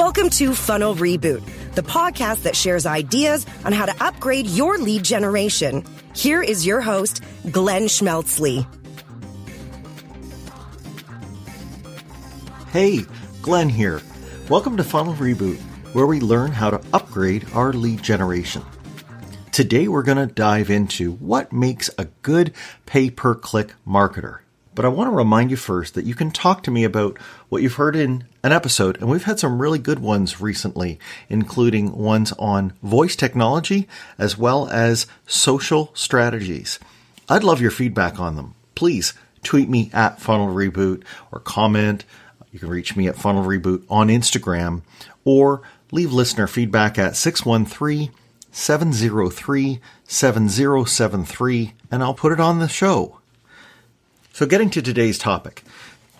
Welcome to Funnel Reboot, the podcast that shares ideas on how to upgrade your lead generation. Here is your host, Glenn Schmeltzley. Hey, Glenn here. Welcome to Funnel Reboot, where we learn how to upgrade our lead generation. Today we're going to dive into what makes a good pay-per-click marketer. But I want to remind you first that you can talk to me about what you've heard in an episode, and we've had some really good ones recently, including ones on voice technology as well as social strategies. I'd love your feedback on them. Please tweet me at Funnel Reboot or comment. You can reach me at Funnel Reboot on Instagram or leave listener feedback at 613-703-7073, and I'll put it on the show. So getting to today's topic,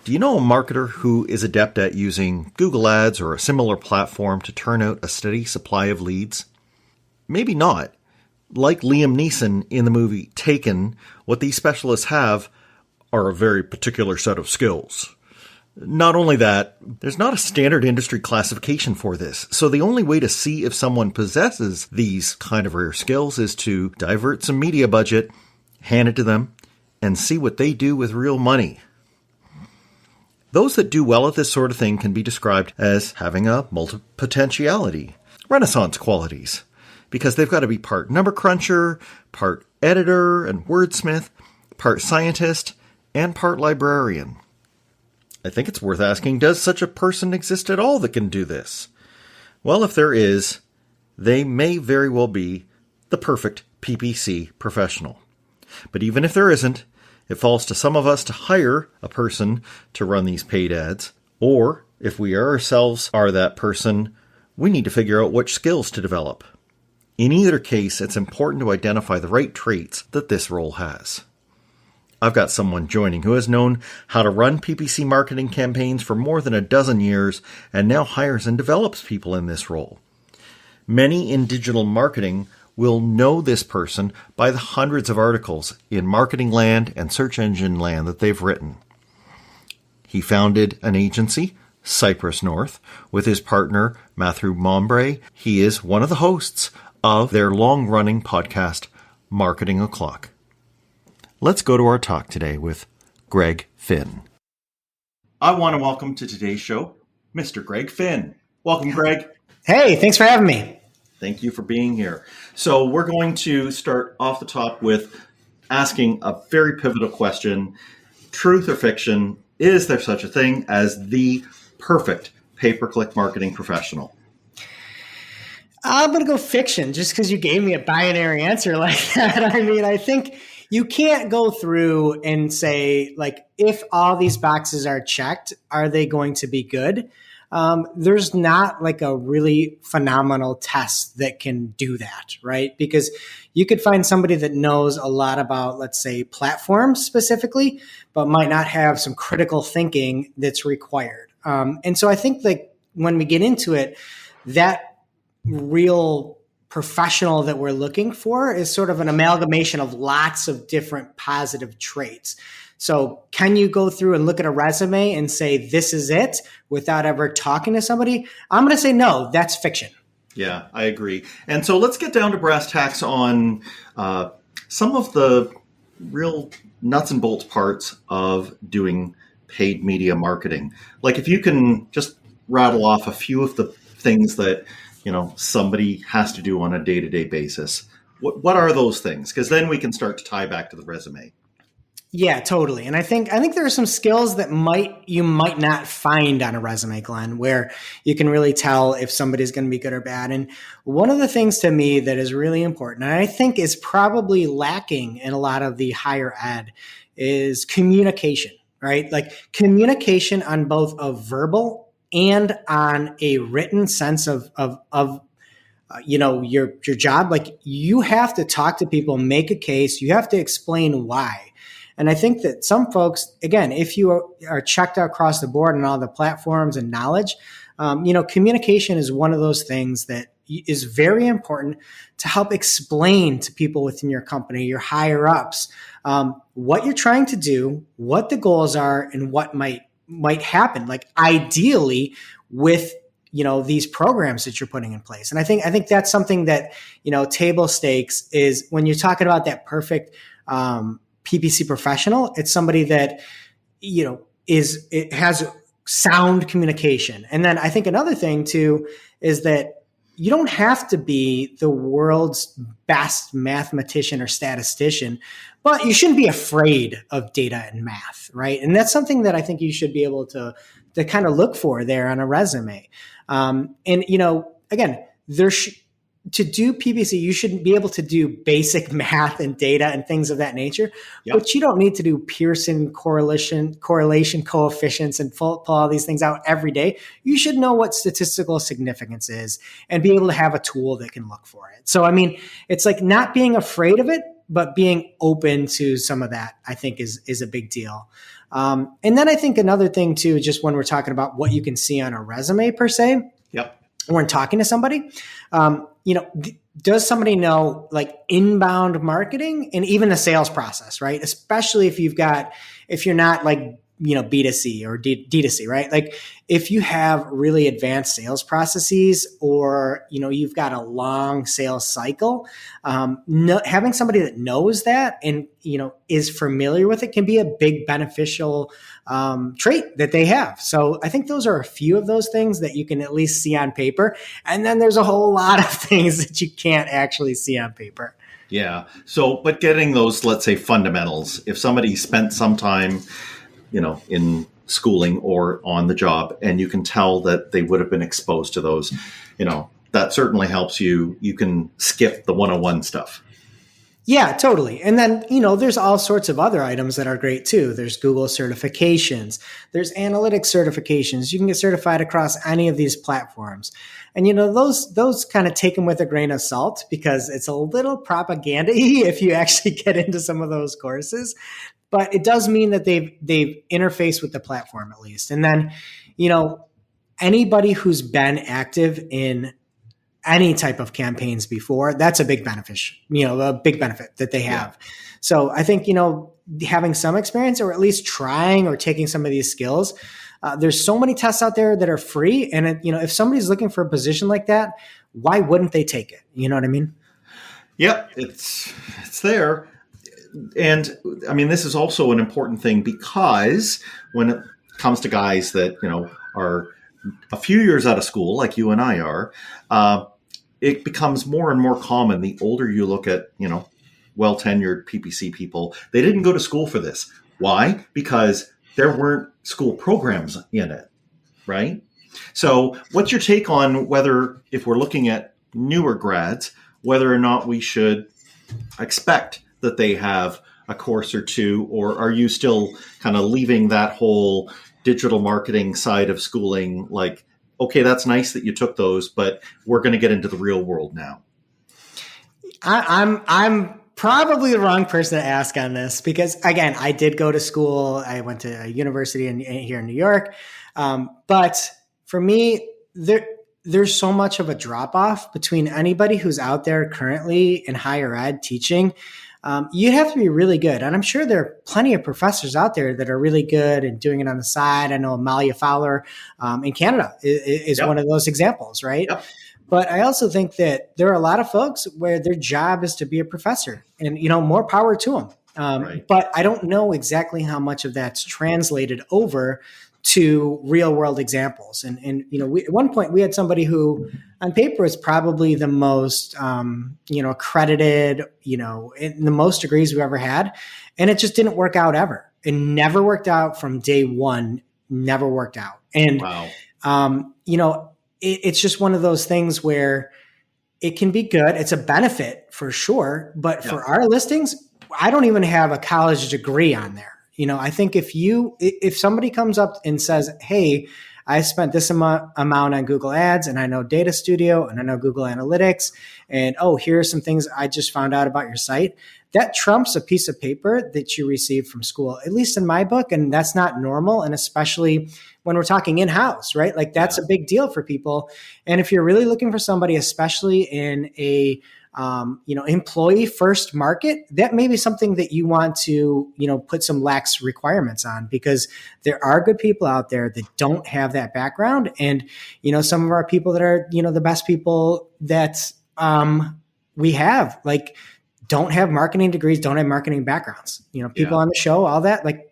do you know a marketer who is adept at using Google Ads or a similar platform to turn out a steady supply of leads? Maybe not. Like Liam Neeson in the movie Taken, what these specialists have are a very particular set of skills. Not only that, there's not a standard industry classification for this. So the only way to see if someone possesses these kind of rare skills is to divert some media budget, hand it to them, and see what they do with real money. Those that do well at this sort of thing can be described as having a multipotentiality, Renaissance qualities, because they've got to be part number cruncher, part editor and wordsmith, part scientist, and part librarian. I think it's worth asking, does such a person exist at all that can do this? Well, if there is, they may very well be the perfect PPC professional. But even if there isn't, it falls to some of us to hire a person to run these paid ads. Or if we ourselves are that person, we need to figure out which skills to develop. In either case, it's important to identify the right traits that this role has. I've got someone joining who has known how to run PPC marketing campaigns for more than a dozen years and now hires and develops people in this role. Many in digital marketing will know this person by the hundreds of articles in marketing land and search engine land that they've written. He founded an agency, Cypress North, with his partner, Matthew Mombre. He is one of the hosts of their long-running podcast, Marketing O'Clock. Let's go to our talk today with Greg Finn. I want to welcome to today's show, Mr. Greg Finn. Welcome, Greg. Hey, thanks for having me. Thank you for being here. So we're going to start off the top with asking a very pivotal question. Truth or fiction, is there such a thing as the perfect pay-per-click marketing professional? I'm going to go fiction just because you gave me a binary answer like that. I mean, I think you can't go through and say, like, if all these boxes are checked, are they going to be good? There's not like a really phenomenal test that can do that, right? Because you could find somebody that knows a lot about, let's say, platforms specifically, but might not have some critical thinking that's required. And so I think like when we get into it, that real professional that we're looking for is sort of an amalgamation of lots of different positive traits. So can you go through and look at a resume and say, this is it without ever talking to somebody? I'm going to say, no, that's fiction. Yeah, I agree. And so let's get down to brass tacks on some of the real nuts and bolts parts of doing paid media marketing. Like if you can just rattle off a few of the things that, you know, somebody has to do on a day-to-day basis. What are those things? Because then we can start to tie back to the resume. Yeah, totally. And I think there are some skills that you might not find on a resume, Glenn, where you can really tell if somebody's going to be good or bad. And one of the things to me that is really important, and I think is probably lacking in a lot of the higher ed, is communication, right? Like communication on both a verbal and on a written sense of your job. Like you have to talk to people, make a case, you have to explain why. And I think that some folks, again, if you are checked out across the board on all the platforms and knowledge, communication is one of those things that is very important to help explain to people within your company, your higher ups, what you're trying to do, what the goals are, and what might happen. Like ideally with these programs that you're putting in place. And I think that's something that, table stakes is when you're talking about that perfect PPC professional. It's somebody that, it has sound communication. And then I think another thing too is that you don't have to be the world's best mathematician or statistician, but you shouldn't be afraid of data and math, right? And that's something that I think you should be able to kind of look for there on a resume. And, again, to do PPC, you should be able to do basic math and data and things of that nature, but you don't need to do Pearson correlation coefficients and pull all these things out every day. You should know what statistical significance is and be able to have a tool that can look for it. So, I mean, it's like not being afraid of it, but being open to some of that, I think is a big deal. And then I think another thing too, just when we're talking about what you can see on a resume per se, when talking to somebody, does somebody know like inbound marketing and even the sales process, right? Especially if you're not like, B2C or D2C, right? Like if you have really advanced sales processes or, you've got a long sales cycle, having somebody that knows that and, is familiar with it can be a big beneficial trait that they have. So I think those are a few of those things that you can at least see on paper. And then there's a whole lot of things that you can't actually see on paper. Yeah. So, but getting those, let's say, fundamentals, if somebody spent some time in schooling or on the job, and you can tell that they would have been exposed to those, that certainly helps you. You can skip the 101 stuff. Yeah, totally. And then, there's all sorts of other items that are great too. There's Google certifications. There's analytics certifications. You can get certified across any of these platforms. And, those kind of take them with a grain of salt because it's a little propaganda-y if you actually get into some of those courses. But it does mean that they've interfaced with the platform at least. And then, anybody who's been active in any type of campaigns before, that's a big benefit, that they have. Yeah. So I think, having some experience or at least trying or taking some of these skills, there's so many tests out there that are free. And, if somebody's looking for a position like that, why wouldn't they take it? You know what I mean? Yep, it's there. And I mean, this is also an important thing because when it comes to guys that, are a few years out of school, like you and I are, it becomes more and more common the older you look at, well-tenured PPC people. They didn't go to school for this. Why? Because there weren't school programs in it, right? So what's your take on whether, if we're looking at newer grads, whether or not we should expect that they have a course or two, or are you still kind of leaving that whole digital marketing side of schooling like, okay, that's nice that you took those, but we're going to get into the real world now? I'm probably the wrong person to ask on this because, again, I did go to school. I went to a university here in New York. But for me, there's so much of a drop-off between anybody who's out there currently in higher ed teaching. You have to be really good. And I'm sure there are plenty of professors out there that are really good and doing it on the side. I know Amalia Fowler in Canada is one of those examples, right? Yep. But I also think that there are a lot of folks where their job is to be a professor and, more power to them. Right. But I don't know exactly how much of that's translated over to real world examples. And at one point we had somebody who on paper is probably the most, accredited, in the most degrees we've ever had. And it just didn't work out ever. It never worked out from day one, never worked out. And, wow. It's just one of those things where it can be good. It's a benefit for sure. But for our listings, I don't even have a college degree on there. I think if somebody comes up and says, hey, I spent this amount on Google Ads and I know Data Studio and I know Google Analytics and, here are some things I just found out about your site, that trumps a piece of paper that you received from school, at least in my book. And that's not normal. And especially when we're talking in-house, right? Like that's a big deal for people. And if you're really looking for somebody, especially in a employee first market, that may be something that you want to, put some lax requirements on, because there are good people out there that don't have that background. And, some of our people that are, the best people that we have, like, don't have marketing degrees, don't have marketing backgrounds. People on the show, all that, like,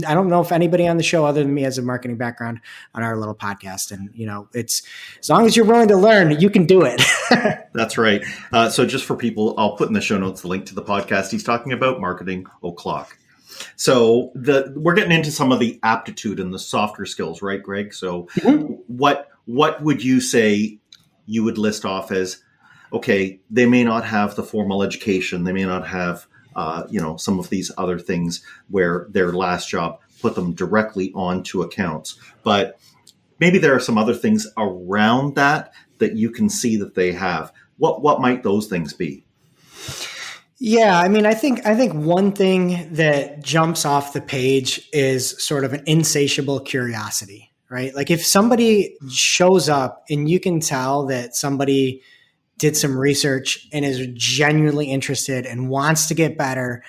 I don't know if anybody on the show other than me has a marketing background on our little podcast. And, it's, as long as you're willing to learn, you can do it. That's right. So just for people, I'll put in the show notes the link to the podcast he's talking about, Marketing O'Clock. So we're getting into some of the aptitude and the softer skills, right, Greg? So what would you say you would list off as, okay, they may not have the formal education, they may not have some of these other things where their last job put them directly onto accounts. But maybe there are some other things around that you can see that they have. What might those things be? Yeah, I mean, I think one thing that jumps off the page is sort of an insatiable curiosity, right? Like if somebody shows up and you can tell that somebody did some research and is genuinely interested and wants to get better,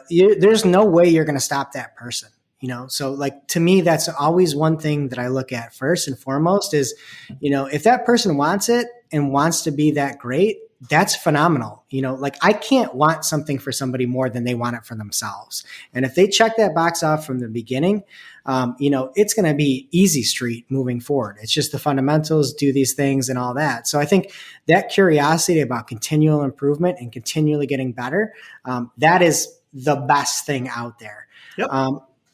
there's no way you're going to stop that person. So like, to me, that's always one thing that I look at first and foremost is, if that person wants it and wants to be that great, that's phenomenal. Like I can't want something for somebody more than they want it for themselves. And if they check that box off from the beginning, it's going to be easy street moving forward. It's just the fundamentals, do these things and all that. So I think that curiosity about continual improvement and continually getting better, that is the best thing out there. Yep.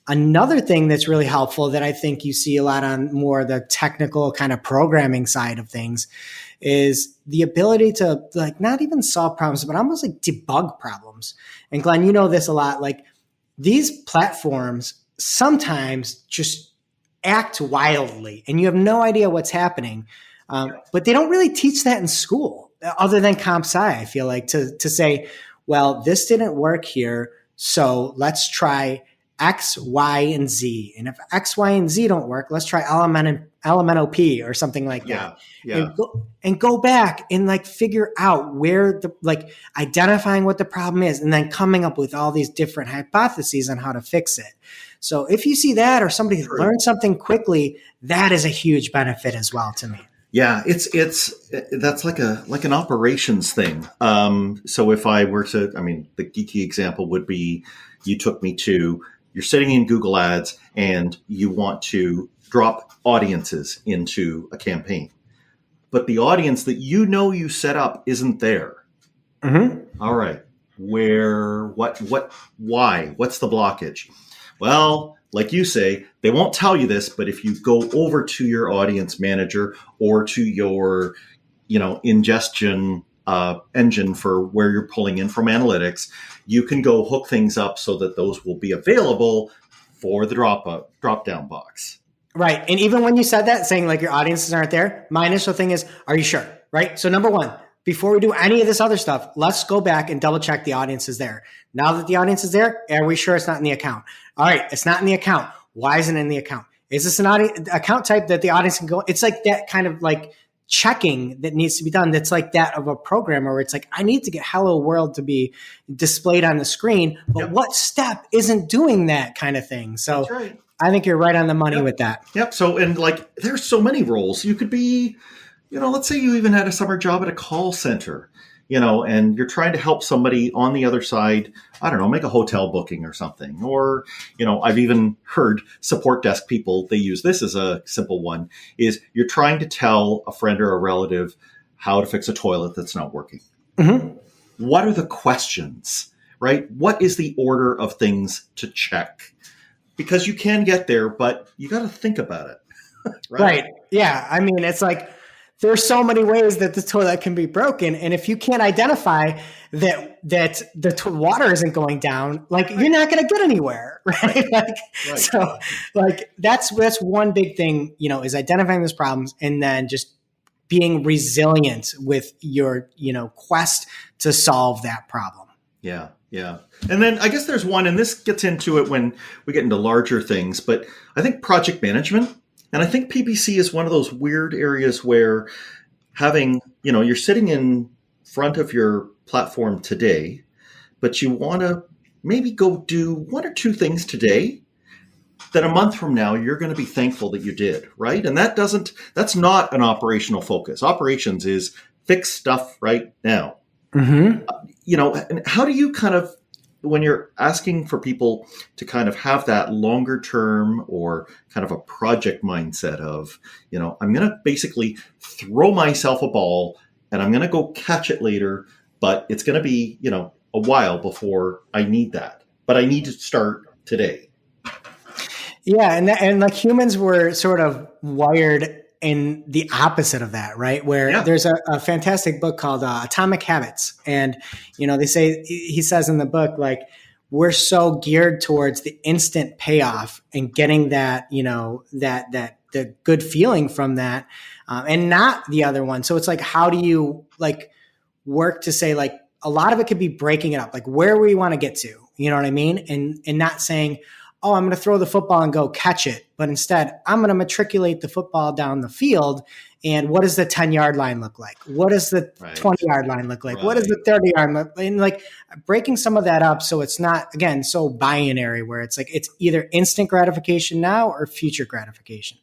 Another thing that's really helpful that I think you see a lot on more the technical kind of programming side of things is the ability to like not even solve problems, but almost like debug problems. And Glenn, you know this a lot, like these platforms sometimes just act wildly and you have no idea what's happening. But they don't really teach that in school other than comp sci, I feel like, to say, well, this didn't work here, so let's try X, Y, and Z. And if X, Y, and Z don't work, let's try elemental P or something like that. Yeah. And go back and like figure out where identifying what the problem is and then coming up with all these different hypotheses on how to fix it. So if you see that or somebody learned something quickly, that is a huge benefit as well to me. Yeah, that's like an operations thing. So if I were to, the geeky example would be, you're sitting in Google Ads and you want to drop audiences into a campaign, but the audience that you set up isn't there. Mm-hmm. All right, why? What's the blockage? Well, like you say, they won't tell you this, but if you go over to your audience manager or to your, ingestion engine for where you're pulling in from analytics, you can go hook things up so that those will be available for the drop down box. Right. And even when you said that, saying like your audiences aren't there, my initial thing is, are you sure? Right. So number one, before we do any of this other stuff, let's go back and double check the audience is there. Now that the audience is there, are we sure it's not in the account? All right. It's not in the account. Why isn't it in the account? Is this an account type that the audience can go? It's like that kind of like checking that needs to be done. That's like that of a programmer where it's like, I need to get hello world to be displayed on the screen, but what step isn't doing that kind of thing? So that's right. I think you're right on the money with that. Yep. So, and like, there's so many roles. You could be, let's say you even had a summer job at a call center, and you're trying to help somebody on the other side, I don't know, make a hotel booking or something. Or, I've even heard support desk people, they use this as a simple one, is you're trying to tell a friend or a relative how to fix a toilet that's not working. Mm-hmm. What are the questions, right? What is the order of things to check? Because you can get there, but you got to think about it. Right. Yeah. It's like, there's so many ways that the toilet can be broken. And if you can't identify that the water isn't going down, like you're not going to get anywhere. Right. So like that's one big thing, is identifying those problems and then just being resilient with your, quest to solve that problem. Yeah. Yeah. And then I guess there's one, and this gets into it when we get into larger things, but I think project management. And I think PPC is one of those weird areas where having, you're sitting in front of your platform today, but you want to maybe go do one or two things today that a month from now you're going to be thankful that you did, right? And that's not an operational focus. Operations is fix stuff right now. Mm-hmm. And how do you kind of, when you're asking for people to kind of have that longer term or kind of a project mindset of, I'm going to basically throw myself a ball and I'm going to go catch it later, but it's going to be, a while before I need that, but I need to start today. Yeah. And like humans were sort of wired in the opposite of that, right? Where there's a fantastic book called Atomic Habits. And, he says in the book, like, we're so geared towards the instant payoff and getting that, the good feeling from that, and not the other one. So it's like, how do you like work to say, like, a lot of it could be breaking it up, like where we want to get to, you know what I mean? And not saying, oh, I'm going to throw the football and go catch it. But instead, I'm going to matriculate the football down the field. And what does the 10-yard line look like? What does the 20-yard line look like? Right. What does the 30-yard look like? And like breaking some of that up so it's not, again, so binary where it's like it's either instant gratification now or future gratification.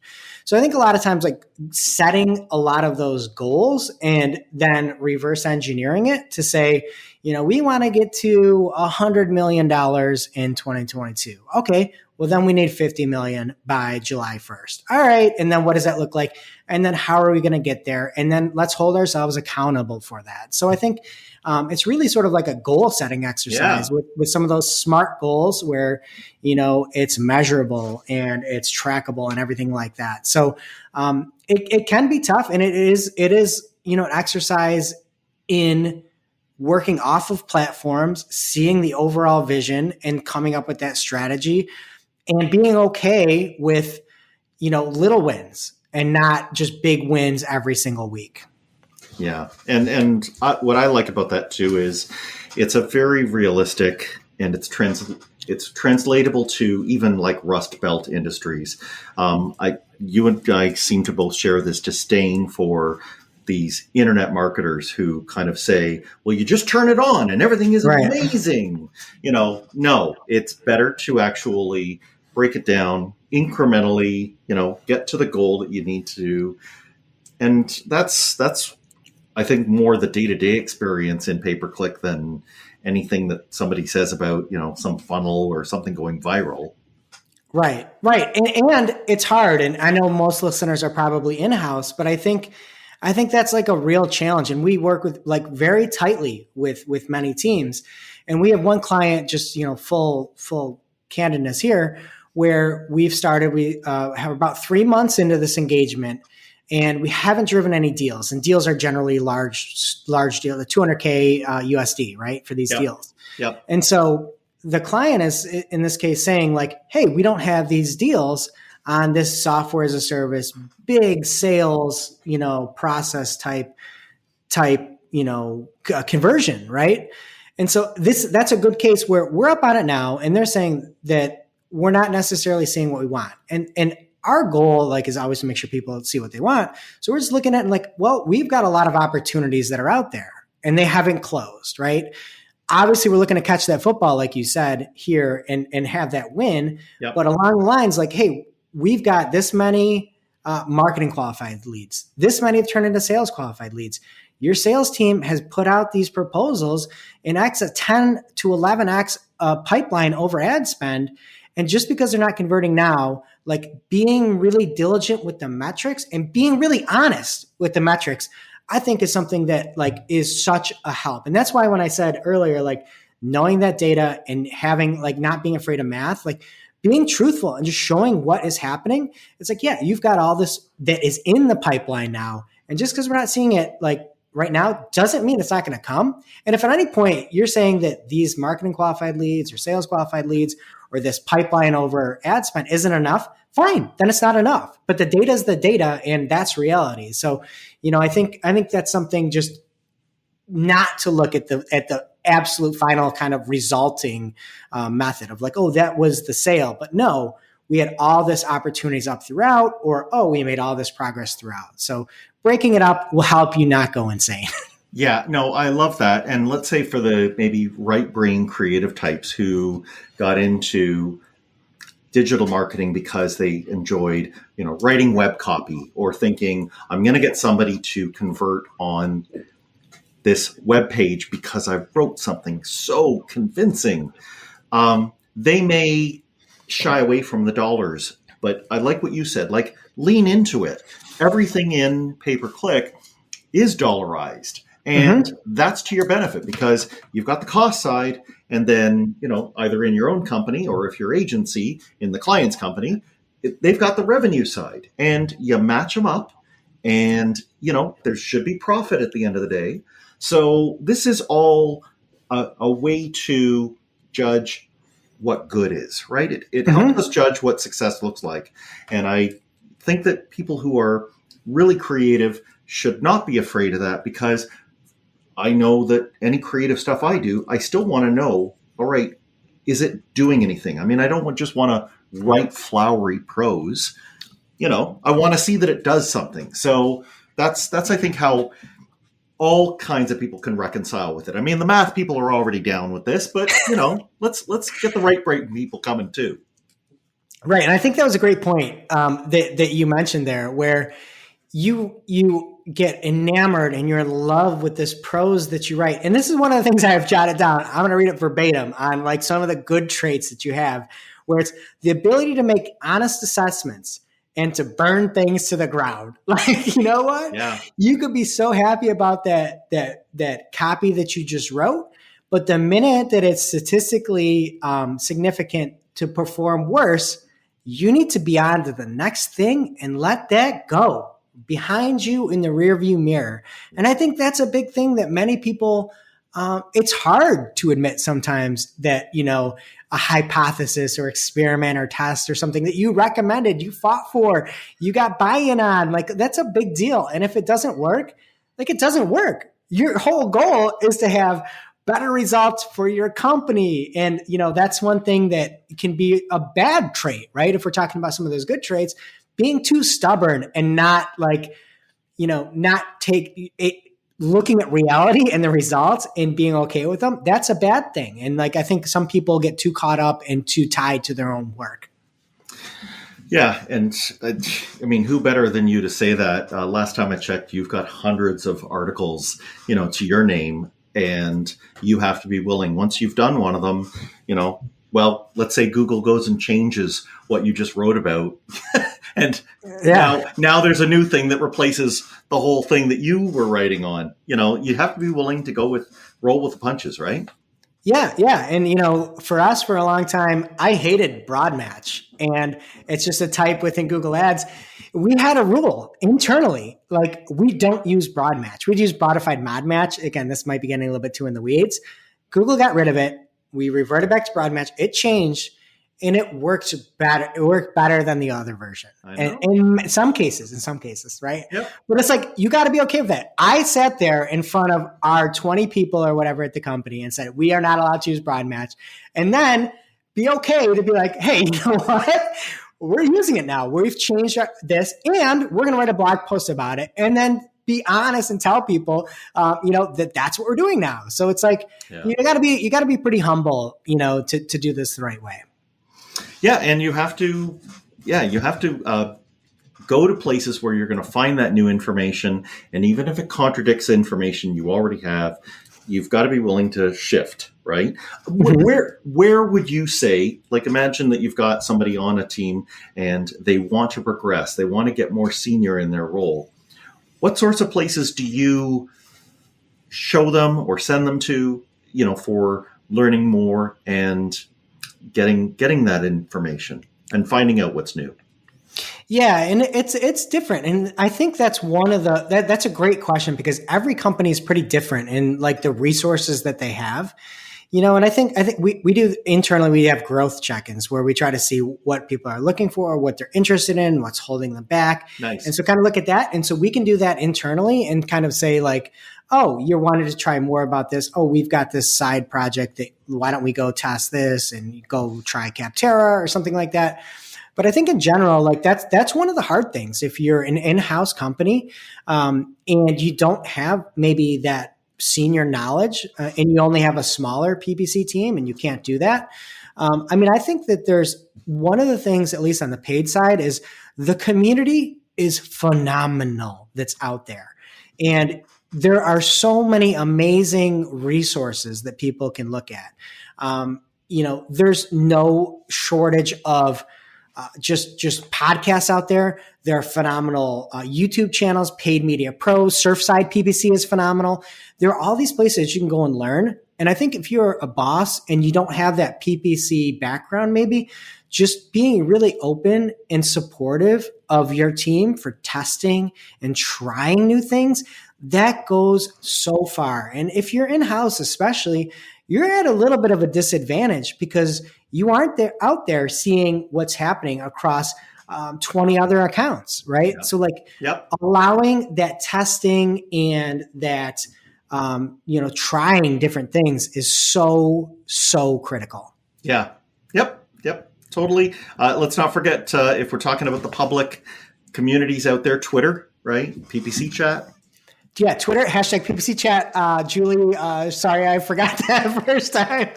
So I think a lot of times like setting a lot of those goals and then reverse engineering it to say, we want to get to $100 million in 2022. Okay, well then we need 50 million by July 1st. All right, and then what does that look like? And then how are we going to get there? And then let's hold ourselves accountable for that. So I think it's really sort of like a goal setting exercise with some of those SMART goals where, it's measurable and it's trackable and everything like that. So it can be tough, and it is an exercise in working off of platforms, seeing the overall vision and coming up with that strategy and being okay with, little wins and not just big wins every single week. Yeah. And what I like about that too is it's a very realistic and it's translatable to even like Rust Belt industries. You and I seem to both share this disdain for these internet marketers who kind of say, well, you just turn it on and everything is amazing. No, it's better to actually break it down incrementally, get to the goal that you need to. And that's I think more the day-to-day experience in pay-per-click than anything that somebody says about, some funnel or something going viral. Right. And it's hard. And I know most listeners are probably in-house, but I think that's like a real challenge. And we work with like very tightly with many teams. And we have one client, just, full candidness here, where we have about 3 months into this engagement and we haven't driven any deals. And deals are generally large deal, the 200K USD, right? For these deals. Yep. And so the client is in this case saying like, hey, we don't have these deals on this software as a service, big sales, process type, conversion, right? And so that's a good case where we're up on it now, and they're saying that we're not necessarily seeing what we want. And our goal, like, is always to make sure people see what they want. So we're just looking at it like, well, we've got a lot of opportunities that are out there, and they haven't closed, right? Obviously, we're looking to catch that football, like you said here, and have that win. Yep. But along the lines, like, hey, we've got this many marketing qualified leads. This many have turned into sales qualified leads. Your sales team has put out these proposals in excess 10 to 11x pipeline over ad spend. And just because they're not converting now, like being really diligent with the metrics and being really honest with the metrics, I think is something that like is such a help. And that's why when I said earlier, like knowing that data and having like not being afraid of math, like being truthful and just showing what is happening. It's like, yeah, you've got all this that is in the pipeline now. And just because we're not seeing it like right now doesn't mean it's not going to come. And if at any point you're saying that these marketing qualified leads or sales qualified leads or this pipeline over ad spend isn't enough, fine, then it's not enough. But the data is the data, and that's reality. So, I think that's something just not to look at the absolute final kind of resulting method of like, oh, that was the sale. But no, we had all this opportunities up throughout, or, oh, we made all this progress throughout. So breaking it up will help you not go insane. Yeah, no, I love that. And let's say for the maybe right brain creative types who got into digital marketing because they enjoyed, writing web copy or thinking, I'm going to get somebody to convert on this web page because I wrote something so convincing. They may shy away from the dollars, but I like what you said, like lean into it. Everything in pay-per-click is dollarized. And that's to your benefit because you've got the cost side. And then, either in your own company or if your agency in the client's company, they've got the revenue side and you match them up and, there should be profit at the end of the day. So this is all a way to judge what good is, right? It helps us judge what success looks like. And I think that people who are really creative should not be afraid of that because I know that any creative stuff I do, I still want to know, all right, is it doing anything? I mean, I don't just want to write flowery prose. I want to see that it does something. So that's I think how all kinds of people can reconcile with it. I mean, the math people are already down with this, but let's get the right brain people coming too. Right, and I think that was a great point that you mentioned there, where you get enamored and you're in love with this prose that you write. And this is one of the things I have jotted down. I'm going to read it verbatim on like some of the good traits that you have, where it's the ability to make honest assessments and to burn things to the ground. Like, you know what? Yeah. You could be so happy about that copy that you just wrote, but the minute that it's statistically significant to perform worse, you need to be on to the next thing and let that go behind you in the rearview mirror. And I think that's a big thing that many people, it's hard to admit sometimes that, a hypothesis or experiment or test or something that you recommended, you fought for, you got buy-in on, like that's a big deal. And if it doesn't work, like it doesn't work. Your whole goal is to have better results for your company. And, that's one thing that can be a bad trait, right? If we're talking about some of those good traits, being too stubborn and not looking at reality and the results and being okay with them, that's a bad thing. And I think some people get too caught up and too tied to their own work. Yeah. And I mean, who better than you to say that? Last time I checked, you've got hundreds of articles, to your name, and you have to be willing, once you've done one of them, well, let's say Google goes and changes what you just wrote about. And now there's a new thing that replaces the whole thing that you were writing on. You have to be willing to roll with the punches, right? Yeah. And, for us, for a long time, I hated broad match. And it's just a type within Google Ads. We had a rule internally, like we don't use broad match. We'd use modified mod match. Again, this might be getting a little bit too in the weeds. Google got rid of it. We reverted back to broad match. It changed and it worked better. It worked better than the other version. And in some cases, right? Yep. But it's like, you got to be okay with that. I sat there in front of our 20 people or whatever at the company and said, we are not allowed to use broad match. And then be okay to be like, hey, you know what? We're using it now. We've changed this and we're going to write a blog post about it. And then be honest and tell people, that's what we're doing now. So it's like, you gotta be pretty humble, to do this the right way. Yeah. And you have to go to places where you're going to find that new information. And even if it contradicts information you already have, you've got to be willing to shift, right? Where would you say, like, imagine that you've got somebody on a team and they want to progress, they want to get more senior in their role. What sorts of places do you show them or send them to, for learning more and getting that information and finding out what's new? Yeah, and it's different. And I think that's that's a great question because every company is pretty different in like the resources that they have. And I think we do internally, we have growth check-ins where we try to see what people are looking for, what they're interested in, what's holding them back. Nice. And so kind of look at that. And so we can do that internally and kind of say like, oh, you wanted to try more about this. Oh, we've got this side project that why don't we go test this and go try Capterra or something like that. But I think in general, like that's one of the hard things. If you're an in-house company and you don't have maybe that senior knowledge and you only have a smaller PPC team and you can't do that. I think that there's one of the things, at least on the paid side, is the community is phenomenal that's out there. And there are so many amazing resources that people can look at. There's no shortage of just podcasts out there. There are phenomenal YouTube channels, Paid Media Pros, Surfside PPC is phenomenal. There are all these places you can go and learn. And I think if you're a boss and you don't have that PPC background, maybe just being really open and supportive of your team for testing and trying new things, that goes so far. And if you're in-house especially, you're at a little bit of a disadvantage because you aren't out there seeing what's happening across 20 other accounts, right? Yep. So allowing that testing and that, trying different things is so critical. Yeah. Yep. Totally. Let's not forget, if we're talking about the public communities out there, Twitter, right? PPC chat. Yeah, Twitter, hashtag PPC chat. Julie, sorry, I forgot that first time.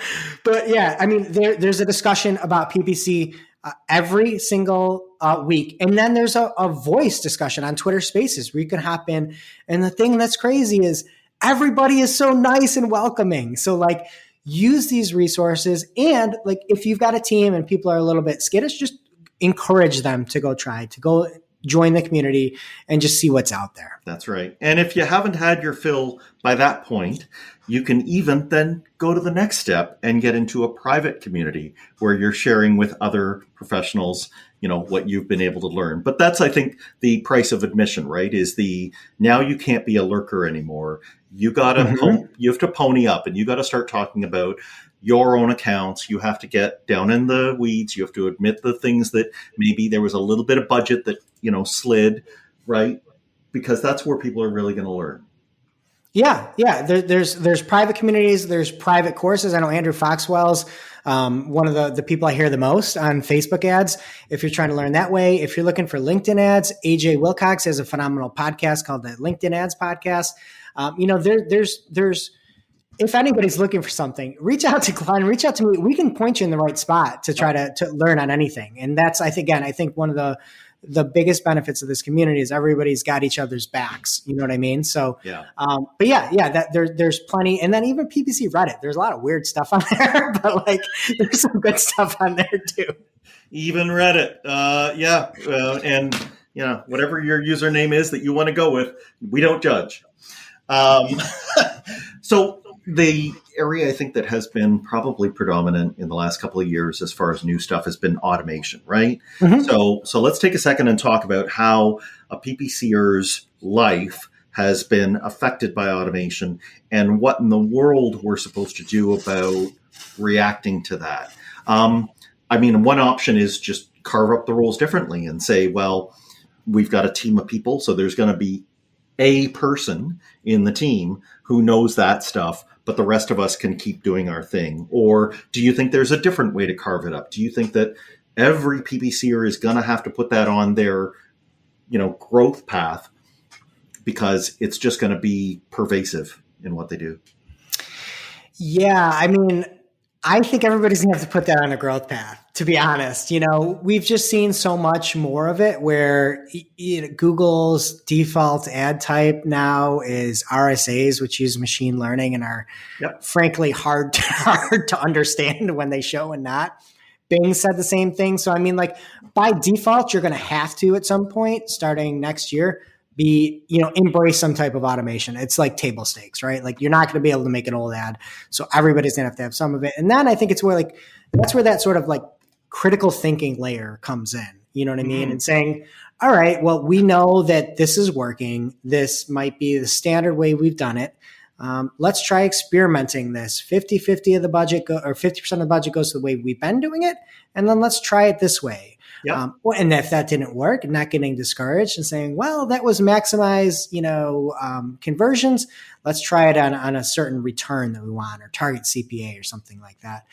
But yeah, there's a discussion about PPC every single week. And then there's a voice discussion on Twitter Spaces where you can hop in. And the thing that's crazy is everybody is so nice and welcoming. So use these resources. And if you've got a team and people are a little bit skittish, just encourage them to go join the community and just see what's out there. That's right. And if you haven't had your fill by that point, you can even then go to the next step and get into a private community where you're sharing with other professionals, what you've been able to learn. But that's, I think, the price of admission, right? Is now you can't be a lurker anymore. You have to pony up and you got to start talking about your own accounts. You have to get down in the weeds. You have to admit the things that maybe there was a little bit of budget that, slid, right? Because that's where people are really going to learn. Yeah. There's private communities. There's private courses. I know Andrew Foxwell's one of the people I hear the most on Facebook ads. If you're trying to learn that way, if you're looking for LinkedIn ads, AJ Wilcox has a phenomenal podcast called the LinkedIn Ads Podcast. There's if anybody's looking for something, reach out to Glenn, reach out to me. We can point you in the right spot to try to learn on anything. And that's, I think one of the biggest benefits of this community is everybody's got each other's backs. You know what I mean? So, there's plenty. And then even PPC Reddit, there's a lot of weird stuff on there, but there's some good stuff on there too. Even Reddit. And whatever your username is that you want to go with, we don't judge. So the area I think that has been probably predominant in the last couple of years as far as new stuff has been automation, right? Mm-hmm. So let's take a second and talk about how a PPCer's life has been affected by automation and what in the world we're supposed to do about reacting to that. One option is just carve up the roles differently and say, well, we've got a team of people, so there's going to be a person in the team who knows that stuff, but the rest of us can keep doing our thing? Or do you think there's a different way to carve it up? Do you think that every PPCer is going to have to put that on their, growth path because it's just going to be pervasive in what they do? Yeah, I think everybody's going to have to put that on a growth path, to be honest. We've just seen so much more of it where Google's default ad type now is RSAs, which use machine learning and are frankly hard to understand when they show and not. Bing said the same thing. So, by default, you're going to have to, at some point, starting next year, embrace some type of automation. It's like table stakes, right? You're not going to be able to make an old ad. So everybody's going to have some of it. And then I think it's where that's where that sort of critical thinking layer comes in. You know what I mean? Mm-hmm. And saying, all right, well, we know that this is working. This might be the standard way we've done it. Let's try experimenting this. 50-50 of the budget or 50% of the budget goes to the way we've been doing it. And then let's try it this way. Yep. And if that didn't work, not getting discouraged and saying, well, that was maximize, conversions. Let's try it on a certain return that we want or target CPA or something like that.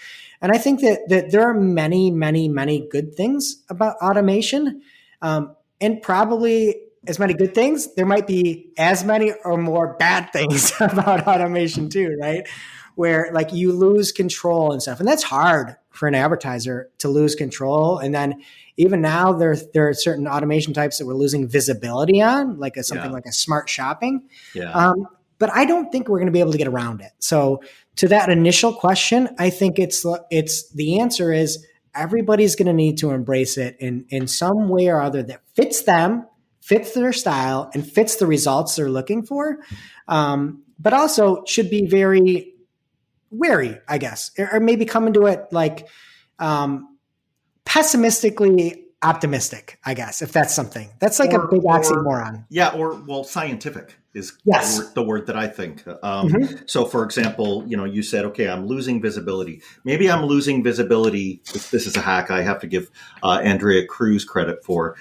And I think that there are many, many, many good things about automation. And probably as many good things, there might be as many or more bad things about automation too, right? Where like you lose control and stuff. And that's hard for an advertiser to lose control. And then even now there are certain automation types that we're losing visibility on, like something like a smart shopping. Yeah. But I don't think we're going to be able to get around it. So to that initial question, I think it's the answer is everybody's going to need to embrace it in some way or other that fits them, fits their style, and fits the results they're looking for. But also should be very wary, I guess, or maybe come into it like pessimistically optimistic, I guess, if that's something. That's like a big oxymoron. Yeah, or scientific is the word that I think. So, for example, you said, okay, I'm losing visibility. Maybe I'm losing visibility. This is a hack I have to give Andrea Cruz credit for.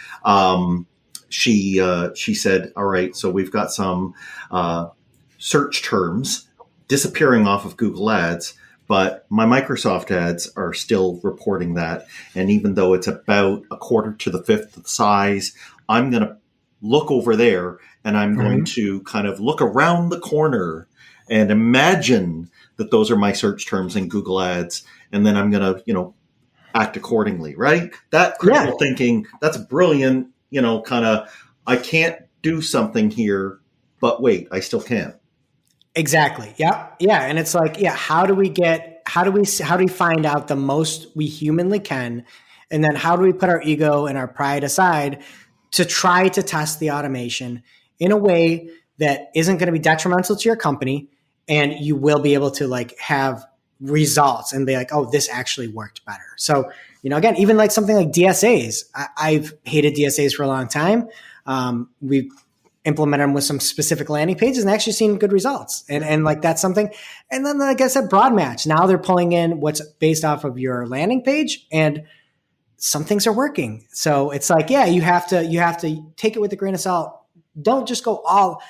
She said, all right, so we've got some search terms disappearing off of Google Ads, but my Microsoft ads are still reporting that. And even though it's about a quarter to the fifth of the size, I'm going to look over there and I'm going to kind of look around the corner and imagine that those are my search terms in Google Ads. And then I'm going to, act accordingly, right? That critical thinking, that's brilliant, kind of, I can't do something here, but wait, I still can. Exactly. Yeah. Yeah. And it's like, how do we find out the most we humanly can? And then how do we put our ego and our pride aside to try to test the automation in a way that isn't going to be detrimental to your company, and you will be able to like have results and be like, oh, this actually worked better. So, again, even like something like DSAs, I've hated DSAs for a long time. We've implement them with some specific landing pages and actually seen good results. And like, that's something. And then, like I said, broad match. Now they're pulling in what's based off of your landing page, and some things are working. So it's like, you have to take it with a grain of salt. Don't just go all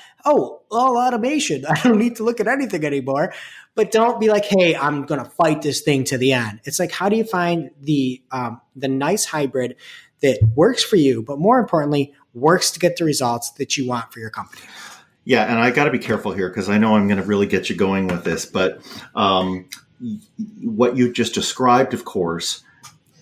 automation. I don't need to look at anything anymore. But don't be like, hey, I'm going to fight this thing to the end. It's like, how do you find the nice hybrid that works for you, but more importantly, works to get the results that you want for your company? Yeah, and I got to be careful here because I know I'm going to really get you going with this. But what you just described, of course,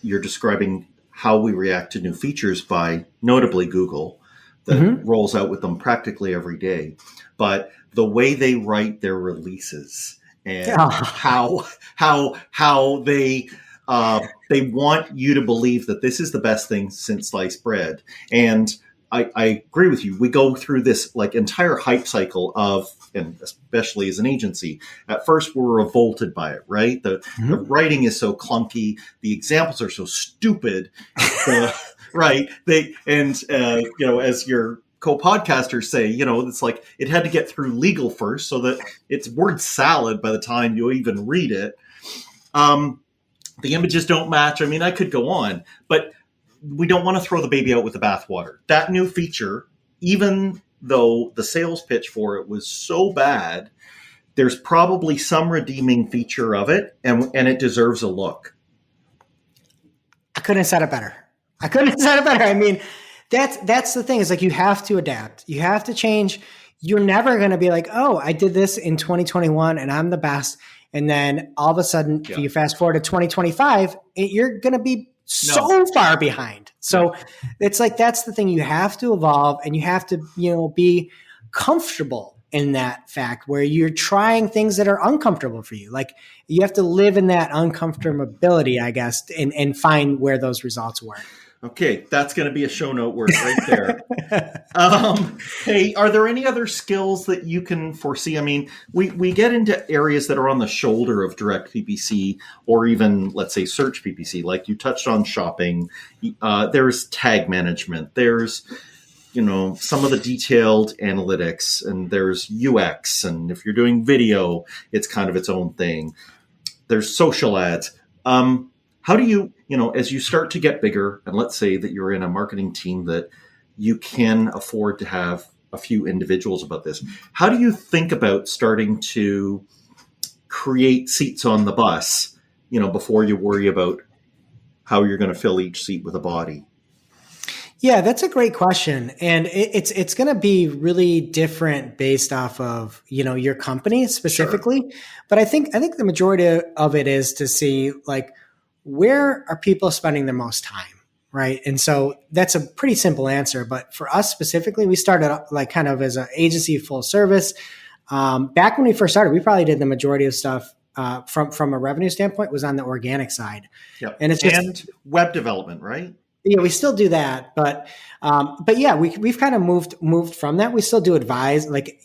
you're describing how we react to new features by notably Google that rolls out with them practically every day. But the way they write their releases and how they want you to believe that this is the best thing since sliced bread. And I agree with you. We go through this like entire hype cycle of, and especially as an agency, at first we're revolted by it, right? The writing is so clunky. The examples are so stupid, right? As your co-podcasters say, it's like it had to get through legal first so that it's word salad by the time you even read it. The images don't match. I mean, I could go on, but we don't want to throw the baby out with the bathwater. That new feature, even though the sales pitch for it was so bad, there's probably some redeeming feature of it, and it deserves a look. I couldn't have said it better. I mean, that's the thing. Is like, you have to adapt. You have to change. You're never going to be like, oh, I did this in 2021 and I'm the best. And then all of a sudden, if you fast forward to 2025, you're going to be so far behind. So it's like, that's the thing. You have to evolve, and you have to, be comfortable in that fact where you're trying things that are uncomfortable for you. Like, you have to live in that uncomfortability, I guess, and find where those results work. Okay, that's going to be a show note word right there. Hey, are there any other skills that you can foresee? I mean, we get into areas that are on the shoulder of direct PPC or even, let's say, search PPC. Like you touched on shopping. There's tag management. There's, some of the detailed analytics, and there's UX. And if you're doing video, it's kind of its own thing. There's social ads. How do you, as you start to get bigger, and let's say that you're in a marketing team that you can afford to have a few individuals about this, how do you think about starting to create seats on the bus, before you worry about how you're going to fill each seat with a body? Yeah, that's a great question. And it's going to be really different based off of, your company Sure. specifically. But I think the majority of it is to see like, where are people spending their most time? Right. And so that's a pretty simple answer. But for us specifically, we started like kind of as an agency full service. Back when we first started, we probably did the majority of stuff from a revenue standpoint was on the organic side. Yep. And it's just, And web development, right? yeah, we still do that, but yeah, we've kind of moved from that. We still do advise, like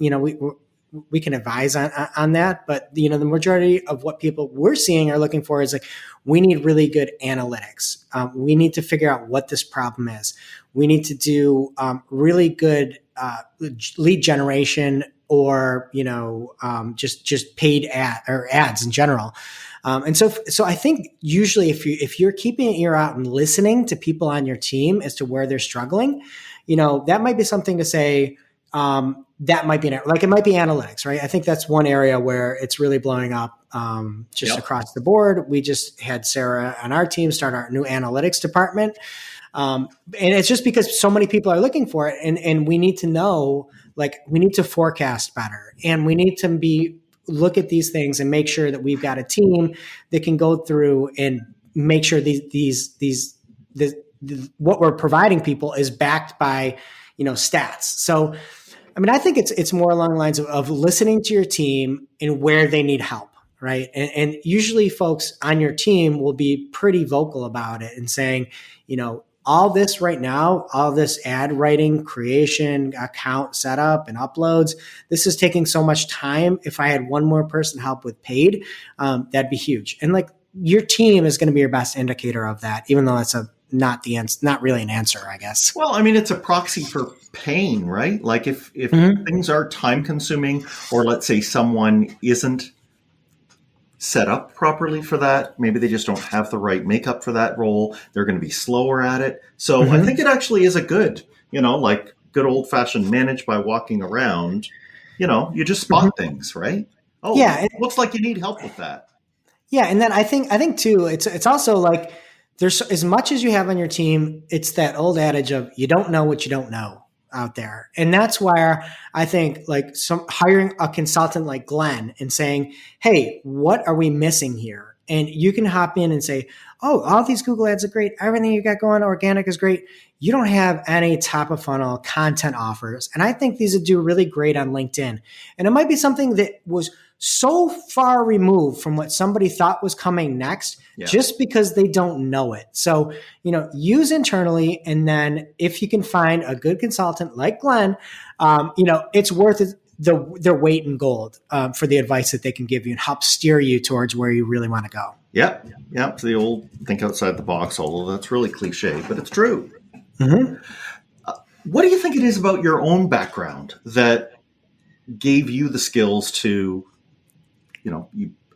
we can advise on that, but the majority of what people we're seeing are looking for is like we need really good analytics. We need to figure out what this problem is. We need to do really good lead generation or just paid ads in general. And so I think usually if you're keeping an ear out and listening to people on your team as to where they're struggling, that might be something to say. That might be it might be analytics, right? I think that's one area where it's really blowing up across the board. We just had Sarah on our team start our new analytics department. And it's just because so many people are looking for it, and we need to know, like, we need to forecast better, and we need to look at these things and make sure that we've got a team that can go through and make sure what we're providing people is backed by, stats. So, I mean, I think it's more along the lines of listening to your team and where they need help, right? And usually folks on your team will be pretty vocal about it and saying, all this right now, all this ad writing, creation, account setup, and uploads, this is taking so much time. If I had one more person help with paid, that'd be huge. And like your team is going to be your best indicator of that, even though that's not really an answer, I guess. Well, I mean, it's a proxy for pain, right? Like if things are time consuming, or let's say someone isn't set up properly for that, maybe they just don't have the right makeup for that role, they're going to be slower at it. So I think it actually is a good, like good old fashioned manage by walking around, you just spot things, right? Oh, yeah, it looks like you need help with that. Yeah. And then I think too, it's also like, there's as much as you have on your team, it's that old adage of you don't know what you don't know out there. And that's where I think like hiring a consultant like Glenn and saying, hey, what are we missing here? And you can hop in and say, oh, all these Google ads are great. Everything you got going organic is great. You don't have any top of funnel content offers. And I think these would do really great on LinkedIn. And it might be something that was so far removed from what somebody thought was coming next, just because they don't know it. So, use internally. And then if you can find a good consultant like Glenn, it's worth their weight in gold for the advice that they can give you and help steer you towards where you really want to go. Yep. It's the old think outside the box, although that's really cliche, but it's true. What do you think it is about your own background that gave you the skills to,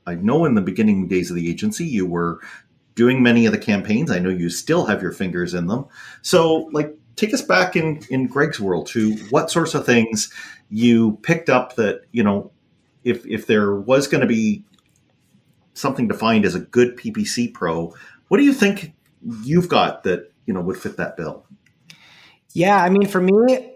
I know in the beginning days of the agency, you were doing many of the campaigns. I know you still have your fingers in them. So take us back in Greg's world to what sorts of things you picked up that, if there was going to be something defined as a good PPC pro, what do you think you've got that, would fit that bill? Yeah. I mean, for me,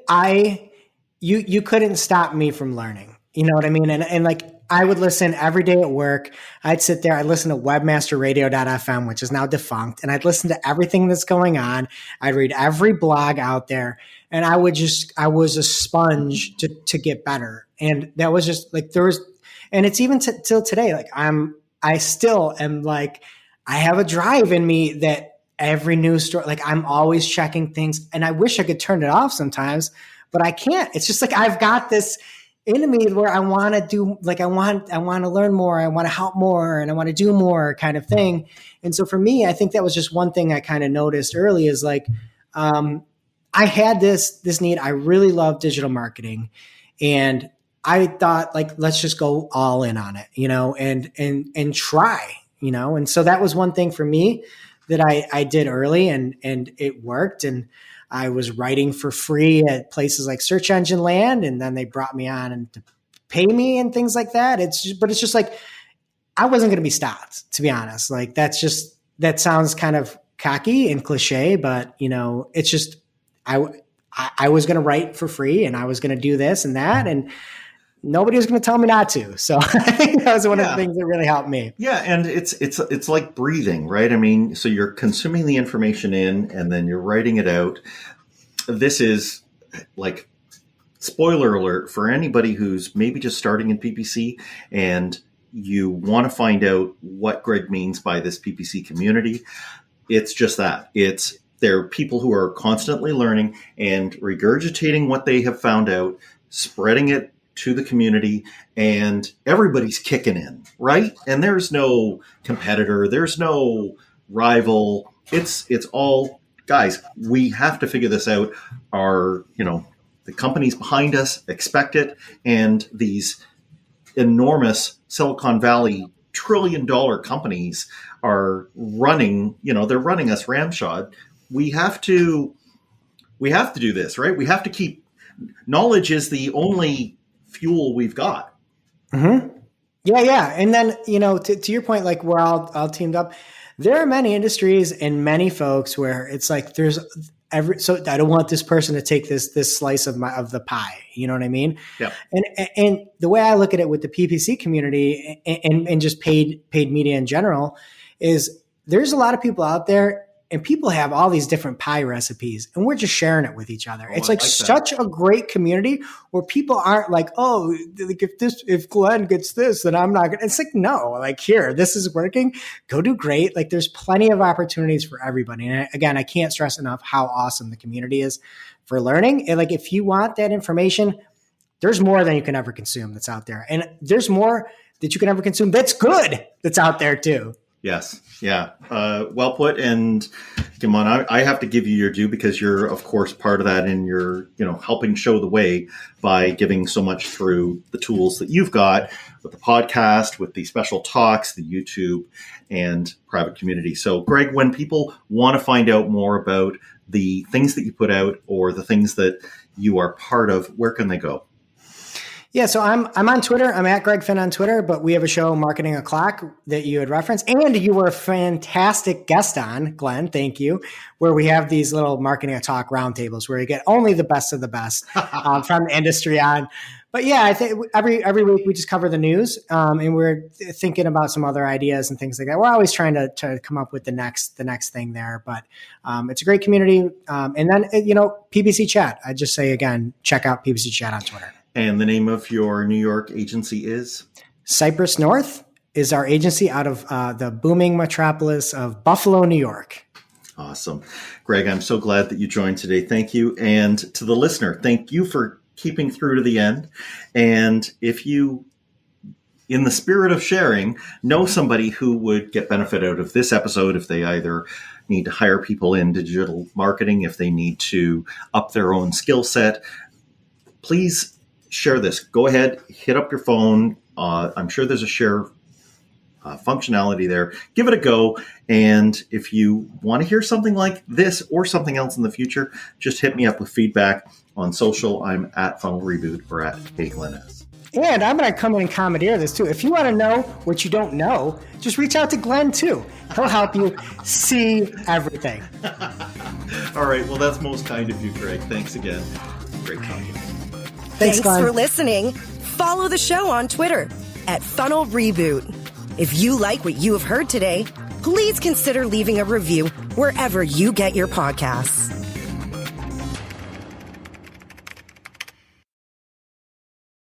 you couldn't stop me from learning, you know what I mean? And like, I would listen every day at work. I'd sit there. I'd listen to webmasterradio.fm, which is now defunct. And I'd listen to everything that's going on. I'd read every blog out there. And I was a sponge to get better. And that was just like, and it's even till today, like I still am like, I have a drive in me that every news story, like I'm always checking things, and I wish I could turn it off sometimes, but I can't. It's just like, I've got this into me where I want to do, like, I want to learn more. I want to help more, and I want to do more kind of thing. And so for me, I think that was just one thing I kind of noticed early is like, I had this need. I really love digital marketing, and I thought like, let's just go all in on it, and try, and so that was one thing for me that I did early, and it worked. And I was writing for free at places like Search Engine Land, and then they brought me on and to pay me and things like that. It's just like, I wasn't going to be stopped, to be honest. Like that sounds kind of cocky and cliche, but it's just, I was going to write for free and I was going to do this and that. And nobody was going to tell me not to. So I think that was one of the things that really helped me. Yeah. And it's like breathing, right? I mean, so you're consuming the information in and then you're writing it out. This is like, spoiler alert for anybody who's maybe just starting in PPC and you want to find out what Greg means by this PPC community. It's just that. There are people who are constantly learning and regurgitating what they have found out, spreading it to the community, and everybody's kicking in, right? And there's no competitor, there's no rival. It's all, guys, we have to figure this out. The companies behind us expect it, and these enormous Silicon Valley $1 trillion companies are running, they're running us ramshod. We have to do this, right? We have to keep, knowledge is the only fuel we've got. Mm-hmm. Yeah. And then, to your point, like we're all teamed up. There are many industries and many folks where it's like so I don't want this person to take this slice of the pie. You know what I mean? Yeah. And the way I look at it with the PPC community and just paid media in general is there's a lot of people out there and people have all these different pie recipes and we're just sharing it with each other. It's like such a great community where people aren't like, oh, like if Glenn gets this, then I'm not going to. It's like, no, like here, this is working. Go do great. Like there's plenty of opportunities for everybody. And again, I can't stress enough how awesome the community is for learning. And like, if you want that information, there's more than you can ever consume that's out there. And there's more that you can ever consume that's good that's out there too. Yes. Yeah. Well put. And come on, I have to give you your due because you're, of course, part of that and you're, helping show the way by giving so much through the tools that you've got with the podcast, with the special talks, the YouTube and private community. So Greg, when people want to find out more about the things that you put out or the things that you are part of, where can they go? Yeah, so I'm on Twitter. I'm at Greg Finn on Twitter, but we have a show, Marketing O'Clock, that you had referenced. And you were a fantastic guest on, Glenn, thank you, where we have these little Marketing Talk roundtables where you get only the best of the best from the industry on. But yeah, I think every week we just cover the news and we're thinking about some other ideas and things like that. We're always trying to come up with the next thing there. But it's a great community. And then, PPC Chat. I just say, again, check out PPC Chat on Twitter. And the name of your New York agency is? Cypress North is our agency out of the booming metropolis of Buffalo, New York. Awesome. Greg, I'm so glad that you joined today. Thank you. And to the listener, thank you for keeping through to the end. And if you, in the spirit of sharing, know somebody who would get benefit out of this episode, if they either need to hire people in digital marketing, if they need to up their own skill set, please share this. Go ahead, hit up your phone. I'm sure there's a share functionality there. Give it a go. And if you want to hear something like this or something else in the future, just hit me up with feedback on social. I'm at Funnel Reboot or at GlenS. And I'm going to come in and commandeer this too. If you want to know what you don't know, just reach out to Glenn too. He'll help you see everything. All right. Well, that's most kind of you, Greg. Thanks again. Great talking. Thanks for listening. Follow the show on Twitter at Funnel Reboot. If you like what you have heard today, please consider leaving a review wherever you get your podcasts.